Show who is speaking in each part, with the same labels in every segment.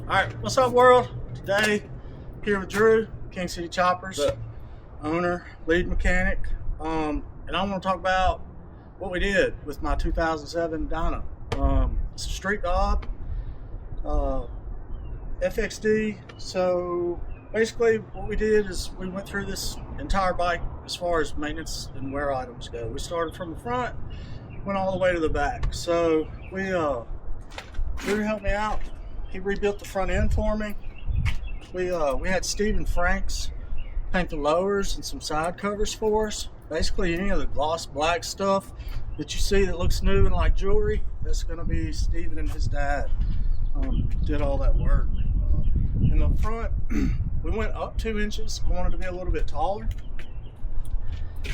Speaker 1: Alright, what's up world? Today, here with Drew, King City Choppers, owner, lead mechanic, and I want to talk about what we did with my 2007 Dyna. It's a Street Bob, FXD. So basically what we did is we went through this entire bike as far as maintenance and wear items go. We started from the front, went all the way to the back. So Drew helped me out. He rebuilt the front end for me. We had Stephen Franks paint the lowers and some side covers for us. Basically any of the gloss black stuff that you see that looks new and like jewelry, that's gonna be Stephen and his dad. Did all that work. In the front, we went up 2 inches. I wanted to be a little bit taller.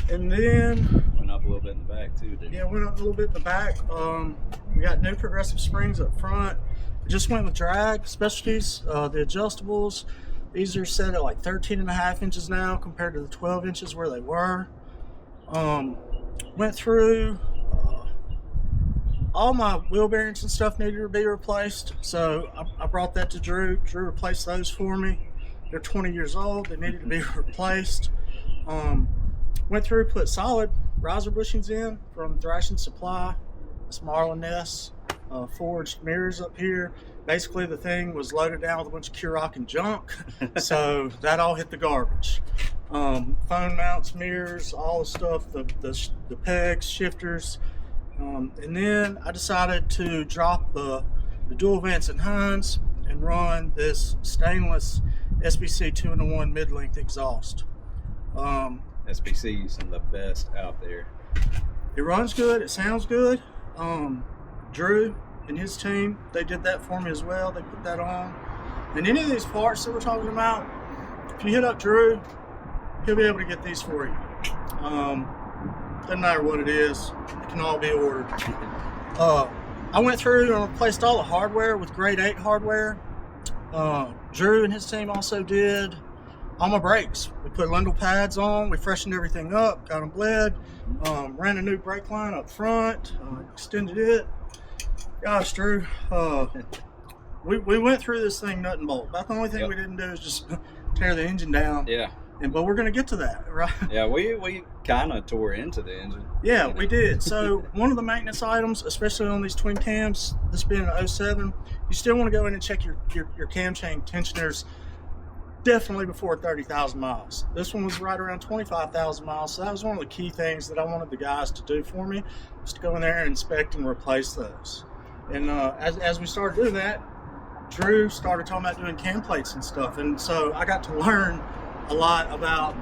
Speaker 1: And then
Speaker 2: went up a little bit in the back too, didn't you?
Speaker 1: Yeah, went up a little bit in the back. We got new progressive springs up front. Just went with drag specialties, the adjustables. These are set at like 13.5 inches now compared to the 12 inches where they were. Went through all my wheel bearings and stuff needed to be replaced. So I brought that to Drew. Drew replaced those for me. They're 20 years old. They needed to be replaced. Went through, put solid riser bushings in from Thrashing Supply. It's Marlin S. Forged mirrors up here. Basically the thing was loaded down with a bunch of Curock and junk, so that all hit the garbage. Phone mounts, mirrors, all the stuff, the pegs, shifters, and then I decided to drop the dual vents and Hines and run this stainless SBC 2-in-1 mid-length exhaust.
Speaker 2: SBC's the best out there.
Speaker 1: It runs good, it sounds good. Drew and his team, they did that for me as well. They put that on. And any of these parts that we're talking about, if you hit up Drew, he'll be able to get these for you. Doesn't matter what it is, it can all be ordered. I went through and replaced all the hardware with grade 8 hardware. Drew and his team also did all my brakes. We put Lindell pads on, we freshened everything up, got them bled, ran a new brake line up front, extended it. Gosh, Drew, we went through this thing nut and bolt. About the only thing we didn't do is just tear the engine down.
Speaker 2: Yeah.
Speaker 1: But we're going to get to that, right?
Speaker 2: Yeah, we kind of tore into the engine.
Speaker 1: Yeah, we did. So one of the maintenance items, especially on these twin cams, this being an 07, you still want to go in and check your cam chain tensioners definitely before 30,000 miles. This one was right around 25,000 miles, so that was one of the key things that I wanted the guys to do for me, was to go in there and inspect and replace those. And as we started doing that, Drew started talking about doing cam plates and stuff, and so I got to learn a lot about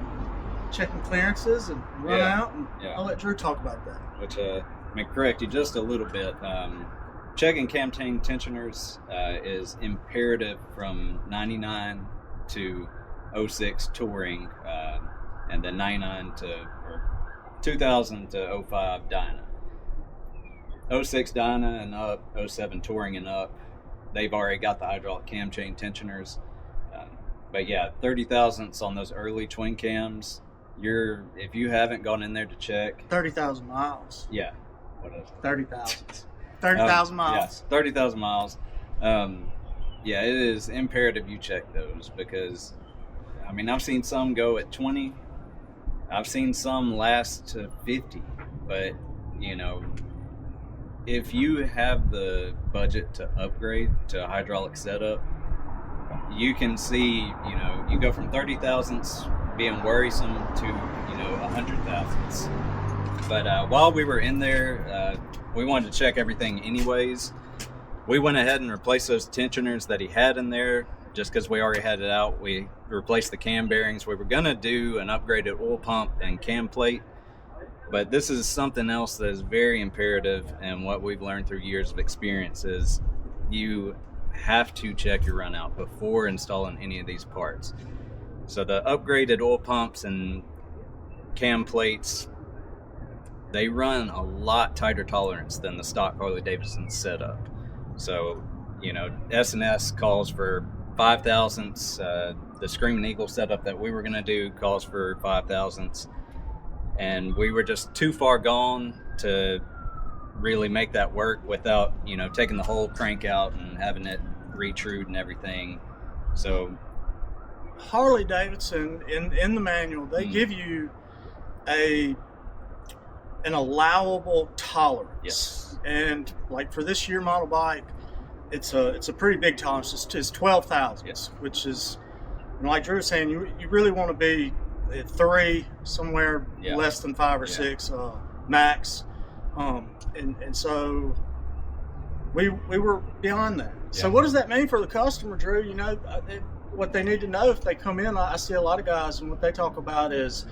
Speaker 1: checking clearances and Runout, and I'll let Drew talk about that.
Speaker 2: Which, let me correct you just a little bit. Checking cam chain tensioners is imperative from 99 to 06 touring, and then 2000 to 05 Dyna. 06 Dyna and up, 07 touring and up, they've already got the hydraulic cam chain tensioners. But yeah, 30 thousandths on those early twin cams. If you haven't gone in there to check
Speaker 1: 30,000 miles.
Speaker 2: Yeah, what is it?
Speaker 1: 30,000. 30,000 miles.
Speaker 2: Yes, 30,000 miles. Yeah, it is imperative you check those, because I mean, I've seen some go at 20. I've seen some last to 50, but you know, if you have the budget to upgrade to a hydraulic setup, you can see, you know, you go from 30 thousandths being worrisome to, you know, 100 thousandths. But while we were in there, we wanted to check everything anyways. We went ahead and replaced those tensioners that he had in there just because we already had it out. We replaced the cam bearings. We were going to do an upgraded oil pump and cam plate, but this is something else that is very imperative, and what we've learned through years of experience is you have to check your Runout before installing any of these parts. So the upgraded oil pumps and cam plates, they run a lot tighter tolerance than the stock Harley-Davidson setup. So, you know, S&S calls for 5 thousandths. The Screaming Eagle setup that we were going to do calls for 5 thousandths. And we were just too far gone to really make that work without, you know, taking the whole crank out and having it retrued and everything. So
Speaker 1: Harley-Davidson, in the manual, they give you an allowable tolerance.
Speaker 2: Yes.
Speaker 1: And like for this year model bike, it's a pretty big tolerance. It's 12 thousandths, which is, like Drew was saying, you really want to be at 3, somewhere less than 5 or 6 max. And so we were beyond that. Yeah. So what does that mean for the customer, Drew? You know, what they need to know if they come in, I see a lot of guys, and what they talk about is,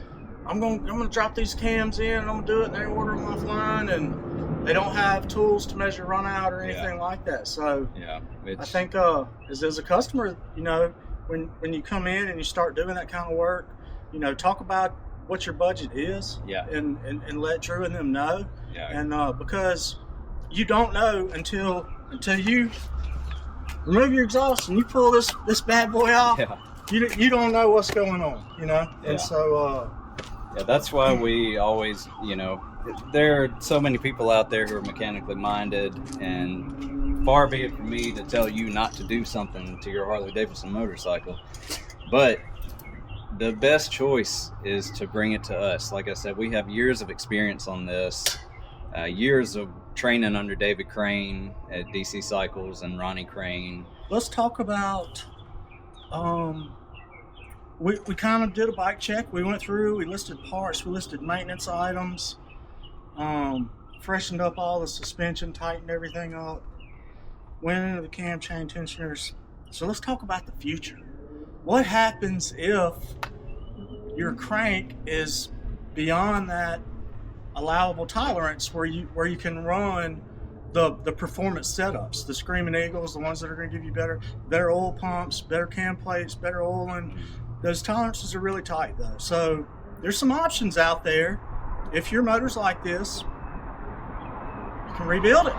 Speaker 1: I'm gonna drop these cams in, and I'm gonna do it, and they order them offline, and they don't have tools to measure runout or anything like that. So I think as a customer, you know, when you come in and you start doing that kind of work, you know, talk about what your budget is, and let Drew and them know, and because you don't know until you remove your exhaust and you pull this bad boy off. You don't know what's going on, you know, and so
Speaker 2: that's why we always, you know, there are so many people out there who are mechanically minded, and far be it from me to tell you not to do something to your Harley-Davidson motorcycle, but the best choice is to bring it to us. Like I said, we have years of experience on this, years of training under David Crane at DC Cycles and Ronnie Crane.
Speaker 1: Let's talk about, we kind of did a bike check. We went through, we listed parts, we listed maintenance items, freshened up all the suspension, tightened everything up, went into the cam chain tensioners. So let's talk about the future. What happens if your crank is beyond that allowable tolerance where you can run the performance setups, the Screaming Eagles, the ones that are going to give you better oil pumps, better cam plates, better oiling? Those tolerances are really tight though. So there's some options out there. If your motor's like this, you can rebuild it.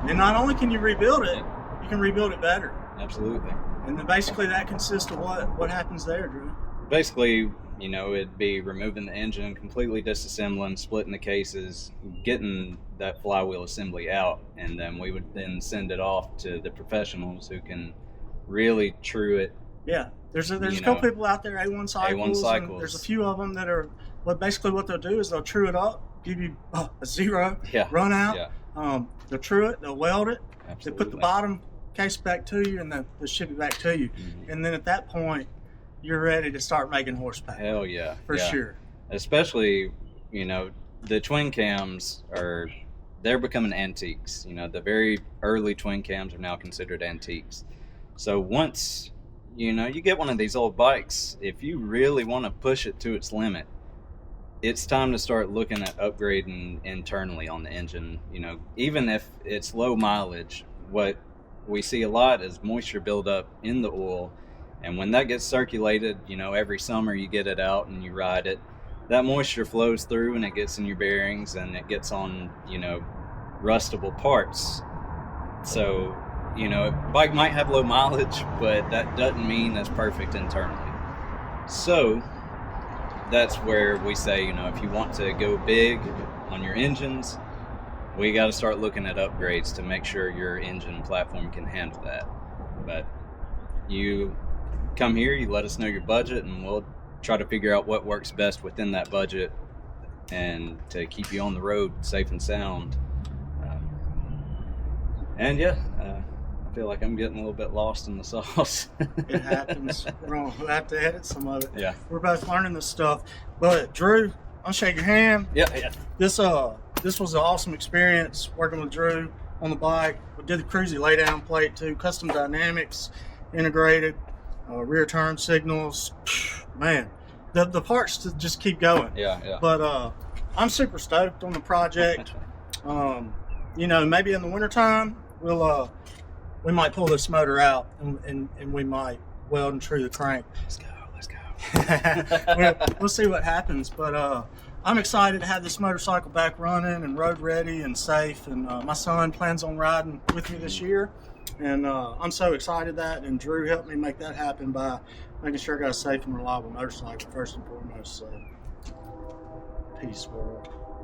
Speaker 1: And not only can you rebuild it, you can rebuild it better.
Speaker 2: Absolutely.
Speaker 1: And then basically that consists of what happens there, Drew?
Speaker 2: Basically, you know, it'd be removing the engine, completely disassembling, splitting the cases, getting that flywheel assembly out, and then we would then send it off to the professionals who can really true it.
Speaker 1: Yeah, there's a couple people out there, A1 Cycles. And there's a few of them that are, basically what they'll do is they'll true it up, give you a 0, run out. They'll true it, they'll weld it, they put the bottom case back to you, and then they'll ship it back to you. And then at that point, you're ready to start making horsepower.
Speaker 2: Hell yeah.
Speaker 1: For sure.
Speaker 2: Especially, you know, the twin cams they're becoming antiques. You know, the very early twin cams are now considered antiques. So once, you know, you get one of these old bikes, if you really want to push it to its limit, it's time to start looking at upgrading internally on the engine. You know, even if it's low mileage, what we see a lot is moisture buildup in the oil. And when that gets circulated, you know, every summer you get it out and you ride it, that moisture flows through and it gets in your bearings and it gets on, you know, rustable parts. So, you know, bike might have low mileage, but that doesn't mean it's perfect internally. So that's where we say, you know, if you want to go big on your engines, we got to start looking at upgrades to make sure your engine platform can handle that. But you come here, you let us know your budget, and we'll try to figure out what works best within that budget and to keep you on the road safe and sound. I feel like I'm getting a little bit lost in the sauce.
Speaker 1: It happens. We'll have to edit some of it.
Speaker 2: Yeah.
Speaker 1: We're both learning this stuff. But Drew, I'll shake your hand.
Speaker 2: Yeah.
Speaker 1: This was an awesome experience working with Drew on the bike. We did the Cruzy laydown plate too, custom dynamics integrated. Rear turn signals, man, the parts just keep going.
Speaker 2: Yeah.
Speaker 1: But I'm super stoked on the project. You know, maybe in the wintertime we might pull this motor out and we might weld and true the crank.
Speaker 2: Let's go.
Speaker 1: We'll see what happens. But I'm excited to have this motorcycle back running and road ready and safe. And my son plans on riding with me this year. And I'm so excited and Drew helped me make that happen by making sure I got a safe and reliable motorcycle first and foremost. So, peace, world.